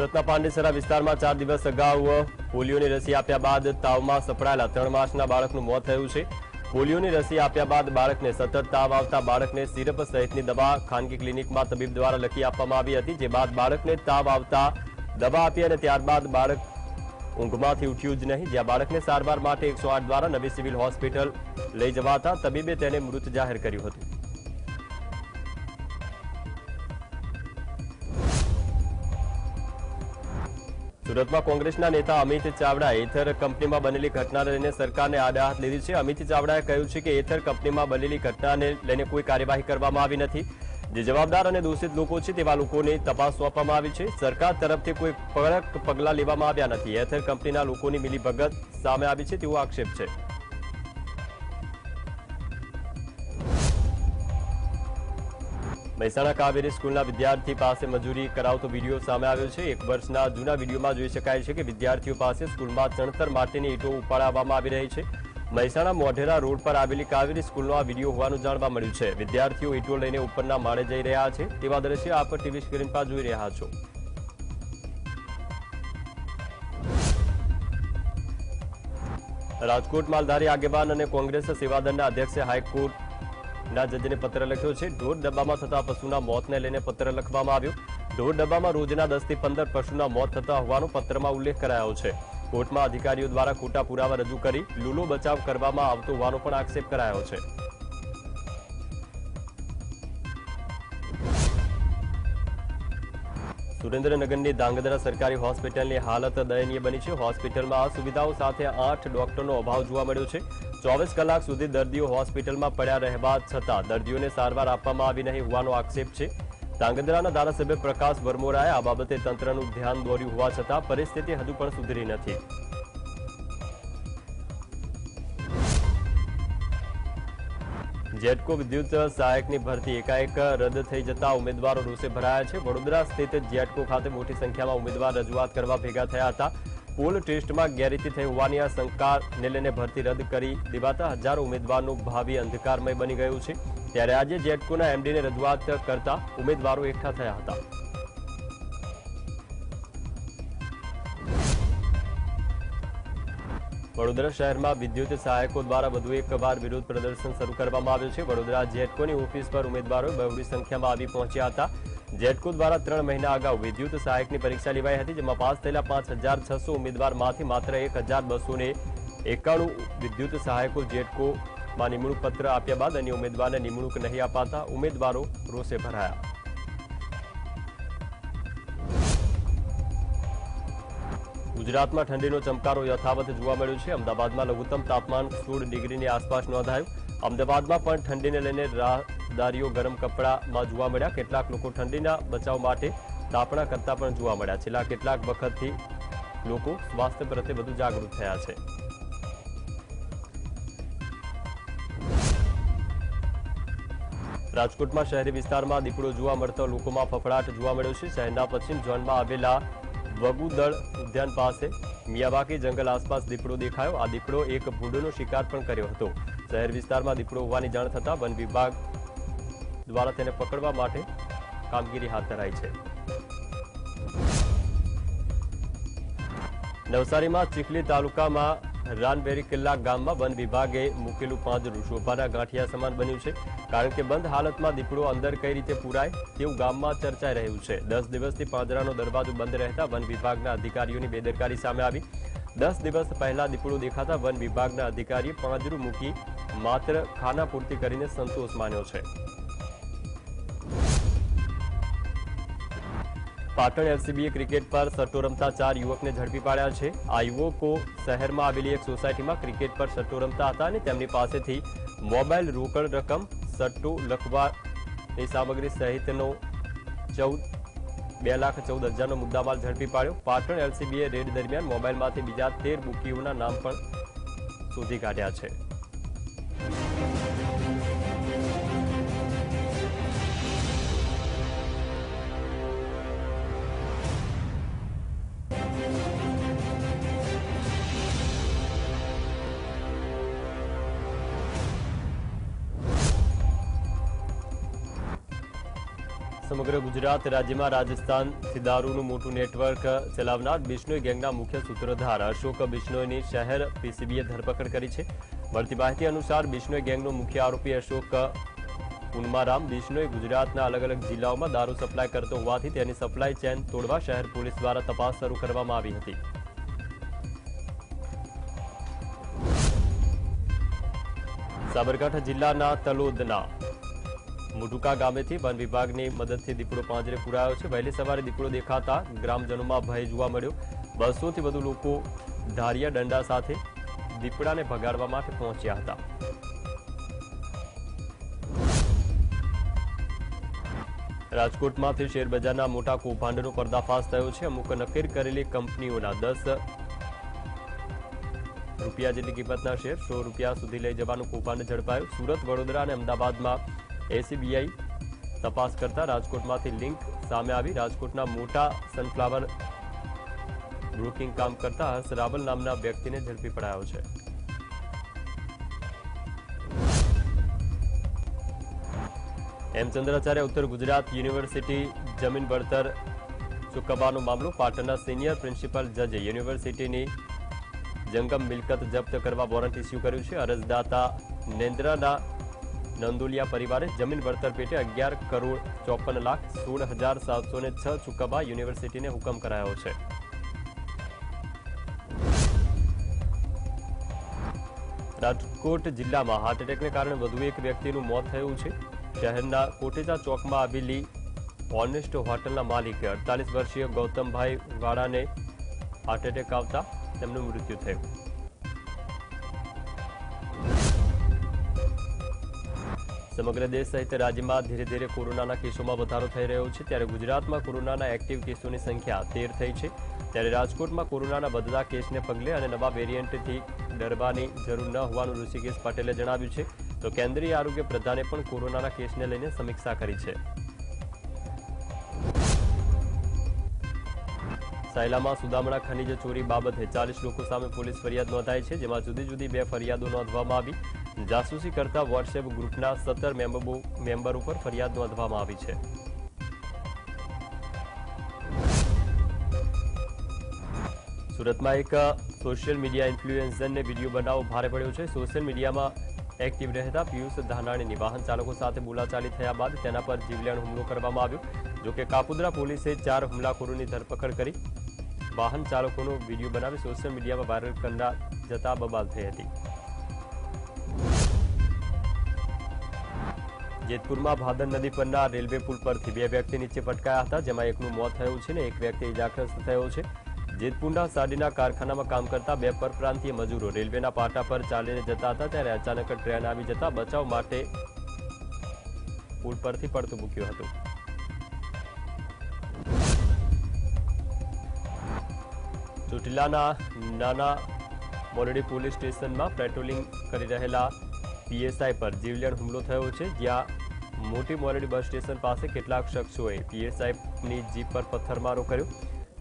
સુરતના પાંડેસરા વિસ્તારમાં 4 દિવસ અગાઉ પોલિયોની રસી આપ્યા બાદ તાવમાં સપડાયેલા 3 માસના બાળકનું મોત થયું છે। પોલિયોની રસી આપ્યા બાદ બાળકને સતત તાવ આવતા બાળકને સિરપ સહિતની દવા ખાનગી ક્લિનિકમાં તબીબ દ્વારા લખી આપવામાં આવી હતી, જે બાદ બાળકને તાવ આવતા દવા આપી અને ત્યારબાદ બાળક ઊંઘમાંથી ઉઠ્યું જ નહીં, જ્યાં બાળકને સારવાર માટે 108 દ્વારા નવી સિવિલ હોસ્પિટલ લઈ જવાતા તબીબે તેને મૃત જાહેર કર્યું હતું। સુરતમાં કોંગ્રેસના નેતા અમિત ચાવડાએ એથર કંપનીમાં બનેલી ઘટનાને લઈને સરકારને આડે હાથ લીધી છે। અમિત ચાવડાએ કહ્યું છે કે એથર કંપનીમાં બનેલી ઘટનાને લઈને કોઈ કાર્યવાહી કરવામાં આવી નથી। જે જવાબદાર અને દોષિત લોકો છે તેવા લોકોને તપાસ સોંપવામાં આવી છે। સરકાર તરફથી કોઈ કડક પગલાં લેવામાં આવ્યા નથી। એથર કંપનીના લોકોની મિલીભગત સામે આવી છે તેવો આક્ષેપ છે। મહેસાણા કાવેરી સ્કૂલના વિદ્યાર્થી પાસે મજૂરી કરાવતો વિડીયો સામે આવ્યો છે। 1 વર્ષના જૂના વિડીયોમાં જોઈ શકાય છે કે વિદ્યાર્થીઓ પાસે સ્કૂલમાં ચણતર માટેની ઈંટો ઉપાડવામાં આવી રહી છે। મહેસાણા મોઢેરા રોડ પર આવેલી કાવેરી સ્કૂલનો આ વિડીયો હોવાનું જાણવા મળ્યું છે। વિદ્યાર્થીઓ ઈંટો લઈને ઉપરના માળે જઈ રહ્યા છે તેવા દ્રશ્ય આપ ટીવી સ્ક્રીન પર જોઈ રહ્યા છો। રાજકોટ માલધારી આગેવાન અને કોંગ્રેસ સેવાદળના અધ્યક્ષે હાઈકોર્ટ ના જજને પત્ર લખ્યો છે। ઢોર ડબ્બામાં થતા પશુના મોતને લઈને પત્ર લખવામાં આવ્યો। ઢોર ડબ્બામાં રોજના 10 થી 15 પશુના મોત થતા હોવાનો પત્રમાં ઉલ્લેખ કરાયો છે। કોર્ટમાં અધિકારીઓ દ્વારા ખોટા પુરાવા રજૂ કરી લૂલો બચાવ કરવામાં આવતો હોવાનો પણ આક્ષેપ કરાયો છે। સુરેન્દ્રનગરની ધાંગધ્રા સરકારી હોસ્પિટલની હાલત દયનીય બની છે। હોસ્પિટલમાં આ સુવિધાઓ સાથે 8 ડોક્ટરનો અભાવ જોવા મળ્યો છે। 24 કલાક સુધી દર્દીઓ હોસ્પિટલમાં પડ્યા રહેવા છતાં દર્દીઓને સારવાર આપવામાં આવી નહીં હોવાનો આક્ષેપ છે। ધાંગધ્રાના ધારાસભ્ય પ્રકાશ વરમોરાએ આ બાબતે તંત્રનું ધ્યાન દોર્યું હોવા છતાં પરિસ્થિતિ હજુ પણ સુધરી નથી। જેટકો વિદ્યુત સહાયકની ભરતી એકાએક રદ થઈ જતા ઉમેદવારો રોષે ભરાયા છે। વડોદરા સ્થિત જેટકો ખાતે મોટી સંખ્યામાં ઉમેદવાર રજૂઆત કરવા ભેગા થયા હતા। પોલ ટેસ્ટમાં ગેરરીતિ થઈ હોવાની આ શંકાને લઈને ભરતી રદ કરી દેવાતા હજારો ઉમેદવારનું ભાવિ અંધકારમય બની ગયું છે। ત્યારે આજે જેટકોના એમડીને રજૂઆત કરતા ઉમેદવારો એકઠા થયા હતા। વડોદરા શહેરમાં વિદ્યુત સહાયકો દ્વારા વધુ એકવાર વિરોધ પ્રદર્શન શરૂ કરવામાં આવ્યું છે। વડોદરા જેટકોની ઓફિસ પર ઉમેદવારો બહોળી સંખ્યામાં આવી પહોંચ્યા હતા। જેટકો દ્વારા 3 મહિના અગાઉ વિદ્યુત સહાયકની પરીક્ષા લેવાઈ હતી, જેમાં પાસ થયેલા 5600 ઉમેદવારમાંથી માત્ર 1291 વિદ્યુત સહાયકો જેટકોમાં નિમણૂક પત્ર આપ્યા બાદ અન્ય ઉમેદવારને નિમણૂક નહીં અપાતા ઉમેદવારો રોષે ભરાયા। ગુજરાતમાં ઠંડીનો ચમકારો યથાવત જોવા મળ્યો છે। અમદાવાદમાં લઘુત્તમ તાપમાન 16 ડિગ્રીની આસપાસ નોંધાયું। અમદાવાદમાં પણ ઠંડીને લઈને રાહદારીઓ ગરમ કપડામાં જોવા મળ્યા। કેટલાક લોકો ઠંડીના બચાવ માટે તાપણા કરતા પણ જોવા મળ્યા। છેલ્લા કેટલાક વખતથી લોકો સ્વાસ્થ્ય પ્રત્યે વધુ જાગૃત થયા છે। રાજકોટમાં શહેરી વિસ્તારમાં દીપડો જોવા મળતો લોકોમાં ફફડાટ જોવા મળ્યો છે। શહેરના પશ્ચિમ ઝોનમાં આવેલા વગુદળ ઉદ્યાન પાસે મિયાવાકી જંગલ આસપાસ દીપડો દેખાયો। આ દીપડો એક ભૂંડનો શિકાર પણ કર્યો હતો। શહેર વિસ્તારમાં દીપડો હોવાની જાણ થતાં વન વિભાગ દ્વારા તેને પકડવા માટે કામગીરી હાથ ધરાઈ છે। નવસારીમાં ચીખલી તાલુકામાં રાનબેરી કિલ્લા ગામમાં વન વિભાગે મૂકેલું પાંજરું શોભાના ગાંઠિયા સમાન બન્યું છે, કારણ કે બંધ હાલતમાં દીપડો અંદર કઈ રીતે પૂરાય તેવું ગામમાં ચર્ચાઈ રહ્યું છે। 10 દિવસથી પાંજરાનો દરવાજો બંધ રહેતા વન વિભાગના અધિકારીઓની બેદરકારી સામે આવી। 10 દિવસ પહેલા દીપડો દેખાતા વન વિભાગના અધિકારીએ પાંજરું મૂકી માત્ર ખાનાપૂર્તિ કરીને સંતોષ માન્યો છે। પાટણ એલસીબીએ ક્રિકેટ પર સટ્ટો રમતા 4 યુવકને ઝડપી પાડ્યા છે। આ યુવકો શહેરમાં આવેલી એક સોસાયટીમાં ક્રિકેટ પર સટ્ટો રમતા હતા અને તેમની પાસેથી મોબાઈલ, રોકડ રકમ, સટ્ટો લખવાની સામગ્રી સહિતનો 2,14,000નો મુદ્દામાલ ઝડપી પાડ્યો। પાટણ એલસીબીએ રેડ દરમિયાન મોબાઈલમાંથી બીજા 13 બુકીઓના નામ પણ શોધી કાઢ્યા છે। સમગ્ર ગુજરાત રાજ્યમાં રાજસ્થાનથી દારૂનું મોટું નેટવર્ક ચલાવનાર બિશ્નોઈ ગેંગના મુખ્ય સૂત્રધાર અશોક બિશ્નોઈની શહેર પીસીબીએ ધરપકડ કરી છે. મળતી માહિતી અનુસાર બિશ્નોઈ ગેંગનો મુખ્ય આરોપી અશોક પુનમારામ બિશ્નોઈ ગુજરાતના અલગ અલગ જિલ્લાઓમાં દારૂ સપ્લાય કરતો હોવાથી તેની સપ્લાય ચેન તોડવા શહેર પોલીસ દ્વારા તપાસ શરૂ કરવામાં આવી હતી. સાબરકાંઠા જિલ્લાના તલોદના મુઢુકા ગામેથી વન વિભાગની મદદથી દીપડો પાંજરે પુરાયો છે. વહેલી સવારે દીપડો દેખાતા ગ્રામજનોમાં ભય જોવા મળ્યો. 200થી વધુ લોકો ધારિયા દંડા સાથે દીપડાને ભગાડવા માટે પહોંચ્યા હતા. રાજકોટમાંથી શેરબજારના મોટા કૌભાંડનો પર્દાફાશ થયો છે. અમુક નક્કી કરેલી કંપનીઓના 10 રૂપિયા જેટલી કિંમતના શેર 100 રૂપિયા સુધી લઈ જવાનું કૌભાંડ ઝડપાયું. સુરત, વડોદરા અને અમદાવાદમાં એસીબીઆઈ તપાસ કરતા રાજકોટમાંથી લિંક સામે આવી. રાજકોટના મોટા સનફ્લાવર બ્રોકિંગ કામ કરતા હર્ષ રાવલ નામના વ્યક્તિને ઝડપી પડાયો છે. હેમચંદ્રાચાર્ય ઉત્તર ગુજરાત યુનિવર્સિટી જમીન વળતર ચૂકવવાનો મામલો. પાટણના સિનિયર પ્રિન્સિપલ જજે યુનિવર્સિટીની જંગમ મિલકત જપ્ત કરવા વોરંટ ઇસ્યુ કર્યું છે. અરજદાતા નેન્દ્રાના નંદોલિયા પરિવારે જમીન વળતર પેટે 11,54,16,706 ચૂકવવા યુનિવર્સિટીને હુકમ કરાયો છે. રાજકોટ જિલ્લામાં હાર્ટ એટેકને કારણે વધુ એક વ્યક્તિનું મોત થયું છે. શહેરના કોટેચા ચોકમાં આવેલી ઓનેસ્ટ હોટલના માલિક 48 વર્ષીય ગૌતમભાઈ વાળાને હાર્ટ એટેક આવતા તેમનું મૃત્યુ થયું. સમગ્ર દેશ સહિત રાજ્યમાં ધીરે ધીરે કોરોનાના કેસોમાં વધારો થઈ રહ્યો છે. ત્યારે ગુજરાતમાં કોરોનાના એક્ટિવ કેસોની સંખ્યા 13 થઈ છે. ત્યારે રાજકોટમાં કોરોનાના વધતા કેસને પગલે અને નવા વેરિયન્ટથી ડરવાની જરૂર ન હોવાનું ઋષિકેશ પટેલે જણાવ્યું છે. તો કેન્દ્રીય આરોગ્ય પ્રધાને પણ કોરોનાના કેસને લઈને સમીક્ષા કરી છે. સાયલામાં સુદામણા ખનીજ ચોરી બાબતે 40 લોકો સામે પોલીસ ફરિયાદ નોંધાઈ છે. જેમાં જુદી જુદી 2 ફરિયાદો નોંધવામાં આવી. જાસૂસી કરતા વોટ્સએપ ગ્રુપના 17 મેમ્બર ઉપર ફરિયાદ નોંધવામાં આવી છે. સુરતમાં એક સોશિયલ મીડિયા ઇન્ફ્લુએન્સરને વિડીયો બનાવવો ભારે પડ્યો છે. સોશિયલ મીડિયામાં એક્ટિવ રહેતા પિયુષ ધાનાણીની વાહન ચાલકો સાથે બોલાચાલી થયા બાદ તેના પર જીવલેણ હુમલો કરવામાં આવ્યો. જોકે કાપોદ્રા પોલીસે 4 હુમલાખોરોની ધરપકડ કરી વાહન ચાલકોનો વિડીયો બનાવી સોશિયલ મીડિયામાં વાયરલ કરનાર જતા બબાલ થઈ હતી. જેતપુરમાં ભાદર નદી પરના રેલવે પુલ પરથી 2 વ્યક્તિ નીચે પટકાયા હતા. જેમાં એકનું મોત થયું છે અને એક વ્યક્તિ ઇજાગ્રસ્ત થયો છે. જેતપુરના સાડીના કારખાનામાં કામ કરતા 2 પરપ્રાંતીય મજૂરો રેલવેના પાટા પર ચાલીને જતા હતા. ત્યારે અચાનક ટ્રેન આવી જતા બચાવ માટે પુલ પરથી પડતું મૂક્યું હતું. ચોટીલાના નાના મોરડી પોલીસ સ્ટેશનમાં પેટ્રોલિંગ કરી રહેલા પીએસઆઈ પર જીવલેણ હુમલો થયો છે. જ્યાં મોટી મોરડી બસ સ્ટેશન પાસે કેટલાક શખ્સોએ પીએસઆઈની જીપ પર પથ્થરમારો કર્યો.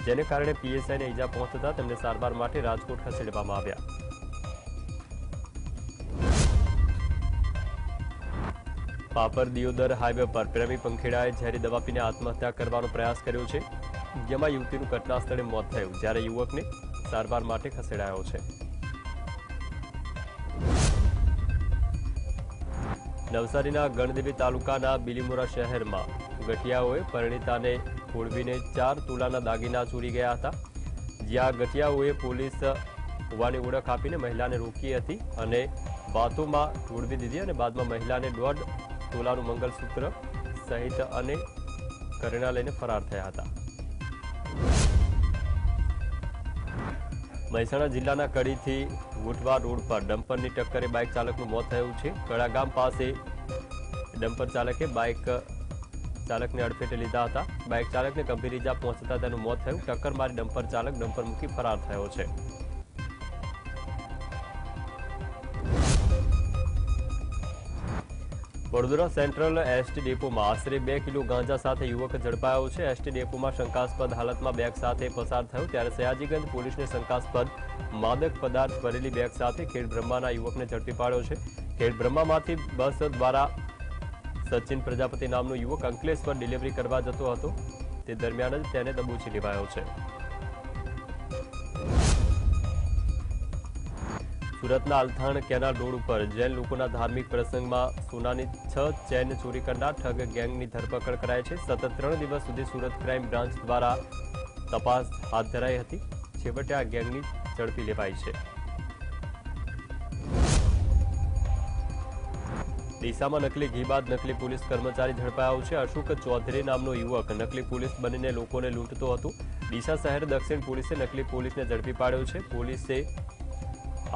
જેને કારણે પીએસઆઈને ઈજા પહોંચતા તેમને સારવાર માટે રાજકોટ ખસેડવામાં આવ્યા. પાપર દિયોદર હાઈવે પર પ્રેમી પંખેડાએ ઝેરી દવા પીને આત્મહત્યા કરવાનો પ્રયાસ કર્યો છે. જેમાં યુવતીનું ઘટના સ્થળે મોત થયું, જ્યારે યુવકને સારવાર માટે ખસેડાયો છે. નવસારીના ગણદેવી તાલુકાના બિલીમોરા શહેરમાં ગઠિયાઓએ પરિણીતાને ખોળવીને 4 તોલાના દાગીના ચોરી ગયા હતા. જ્યાં ગઠિયાઓએ પોલીસ હોવાની ઓળખ આપીને મહિલાને રોકી હતી અને વાતોમાં ઢોળવી દીધી અને બાદમાં મહિલાને 1.5 તોલાનું મંગલસૂત્ર સહિત અને ઘરેણાં લઈને ફરાર થયા હતા. મહેસાણા જિલ્લાના કડીથી વોટવા રોડ પર ડમ્પરની ટક્કરે બાઇક ચાલકનું મોત થયું છે. કડા ગામ પાસે ડમ્પર ચાલકે બાઇક ચાલકને અડફેટે લીધા હતા. બાઇક ચાલકને ગંભીર ઇજા પહોંચતા તેનું મોત થયું. ટક્કર મારી ડમ્પર ચાલક ડમ્પર મૂકી ફરાર થયો છે. વડોદરા સેન્ટ્રલ એસટી ડેપોમાં આશરે 2 કિલો ગાંજા સાથે યુવક ઝડપાયો છે. એસટી ડેપોમાં શંકાસ્પદ હાલતમાં બેગ સાથે પસાર થયો ત્યારે સયાજીગંજ પોલીસને શંકાસ્પદ માદક પદાર્થ ભરેલી બેગ સાથે ખેડબ્રહ્માના યુવકને ઝડપી પાડ્યો છે. ખેડબ્રહ્મામાંથી બસ દ્વારા સચિન પ્રજાપતિ નામનો યુવક અંકલેશ્વર ડિલિવરી કરવા જતો હતો તે દરમિયાન જ તેને દબોચી લેવાયો છે। સુરતના અલથાણ કેનાલ રોડ ઉપર જૈન લોકોના ધાર્મિક પ્રસંગમાં સોનાની 6 ચેન ચોરી કરનાર ઠગ ગેંગની ધરપકડ કરાઈ છે। સતત 3 દિવસ સુધી સુરત ક્રાઇમ બ્રાન્ચ દ્વારા તપાસ હાથ ધરાઈ હતી। છેવટે આ ગેંગની ઝડપી લેવાઈ છે। ડીસામાં નકલી ઘી બાદ નકલી પોલીસ કર્મચારી ઝડપાયો છે। અશોક ચૌધરી નામનો યુવક નકલી પોલીસ બનીને લોકોને લૂંટતો હતો। ડીસા શહેર દક્ષિણ પોલીસે નકલી પોલીસને ઝડપી પાડ્યો છે। પોલીસે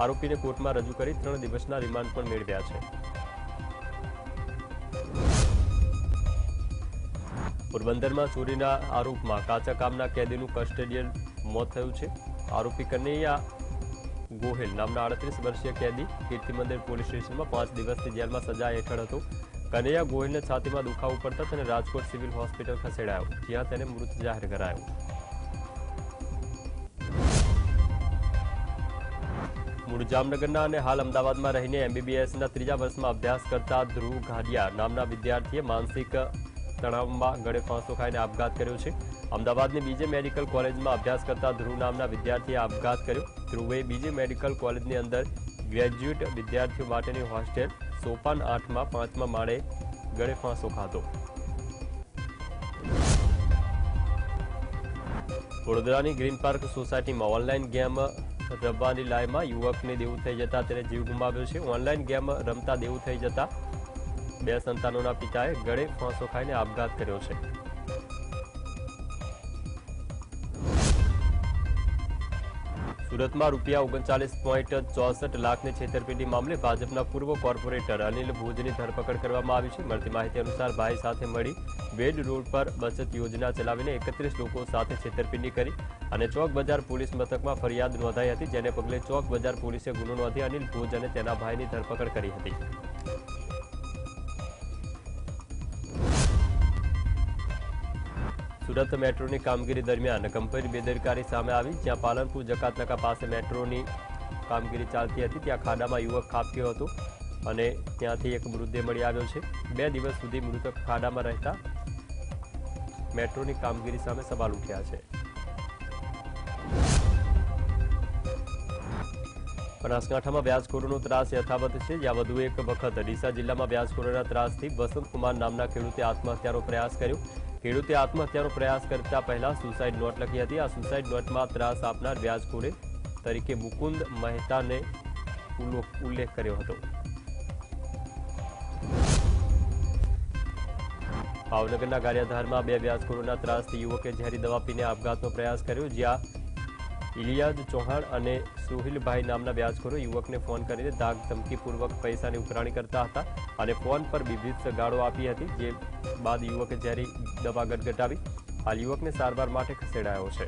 આરોપીને કોર્ટમાં રજૂ કરી 3 દિવસના રિમાન્ડ પણ મેળવ્યા છે। પોરબંદરમાં ચોરીના આરોપમાં કાચા કામના કેદીનું કસ્ટડિયલ મોત થયું છે। આરોપી કનૈયા ગોહિલ નામના 38 વર્ષીય કેદી કીર્તિ મંદિર પોલીસ સ્ટેશનમાં 5 દિવસની જેલમાં સજા હેઠળ હતો। કનૈયા ગોહિલને છાતીમાં દુખાવો પડતા તેને રાજકોટ સિવિલ હોસ્પિટલ ખસેડાયો, જ્યાં તેને મૃત જાહેર કરાયો। મૂળ જામનગરના અને હાલ અમદાવાદમાં રહીને MBBSના 3જા વર્ષમાં અભ્યાસ કરતા ધ્રુવ ઘાડિયા નામના વિદ્યાર્થીએ માનસિક તણાવમાં ગળે ફાંસો ખાઈને આપઘાત કર્યો છે। અમદાવાદની બીજે મેડિકલ કોલેજમાં અભ્યાસ કરતા ધ્રુવ નામના વિદ્યાર્થીએ આપઘાત કર્યો। ધ્રુવે બીજે મેડિકલ કોલેજની અંદર ગ્રેજ્યુએટ વિદ્યાર્થીઓ માટેની હોસ્ટેલ સોપાન 8માં 5મા માળે ગળે ફાંસો ખાધો। વડોદરાની ગ્રીન પાર્ક સોસાયટીમાં ઓનલાઈન ગેમ રમવાની લાયમાં યુવકને દેવું થઈ જતા તેને જીવ ગુમાવ્યો છે। ઓનલાઈન ગેમ રમતા દેવું થઈ જતા 2 સંતાનોના પિતાએ ગળે ફાંસો ખાઈને આપઘાત કર્યો છે। સુરતમાં ₹39.64 લાખની છેતરપિંડી મામલે ભાજપના પૂર્વ કોર્પોરેટર અનિલ ભોજની ધરપકડ કરવામાં આવી છે। મળતી માહિતી અનુસાર ભાઈ સાથે મળી વેડ રોડ પર બચત યોજના ચલાવીને 31 લોકો સાથે છેતરપિંડી કરી અને ચોક બજાર પોલીસ મથકમાં ફરિયાદ નોંધાઈ હતી, જેને પગલે ચોક બજાર પોલીસે ગુનો નોંધી અનિલ ભોજ અને તેના ભાઈની ધરપકડ કરી હતી। સુરત મેટ્રોની કામગીરી દરમિયાન ગંભીર બેદરકારી સામે આવી, જ્યાં પાલનપુર જકાતનાકા પાસે મેટ્રોની કામગીરી ચાલતી હતી ત્યાં ખાડામાં યુવક ખાબક્યો હતો અને ત્યાંથી એક મૃતદેહ મળી આવ્યો છે। 2 દિવસ સુધી મૃતક ખાડામાં રહેતા મેટ્રોની કામગીરી સામે સવાલ ઉઠ્યા છે। બનાસકાંઠામાં વ્યાજખોરોનો ત્રાસ યથાવત છે, જ્યાં વધુ એક વખત ડીસા જિલ્લામાં વ્યાજખોરોના ત્રાસથી વસંતકુમાર નામના ખેડૂતે આત્મહત્યાનો પ્રયાસ કર્યો। ખેડૂતે આત્મહત્યાનો પ્રયાસ કરતા પહેલા સુસાઇડ નોટ લખી હતી। આ સુસાઇડ નોટમાં ત્રાસ આપનાર વ્યાજખોરે તરીકે મુકુંદ મહેતાને ઉલ્લેખ કર્યો હતો। ભાવનગરના ગારિયાધારમાં 2 વ્યાજખોરોના ત્રાસથી યુવકે ઝેરી દવા પીને આપઘાતનો પ્રયાસ કર્યો, જ્યાં ઇલિયાજ ચૌહાણ અને સુહિલભાઈ નામના વ્યાજખોરો યુવકને ફોન કરીને ધાક ધમકીપૂર્વક પૈસાની ઉઘરાણી કરતા હતા અને ફોન પર બીભત્સ ગાળો આપી હતી, જે બાદ યુવકે ઝેરી દવા ગટગટાવી હાલ યુવકને સારવાર માટે ખસેડાયો છે।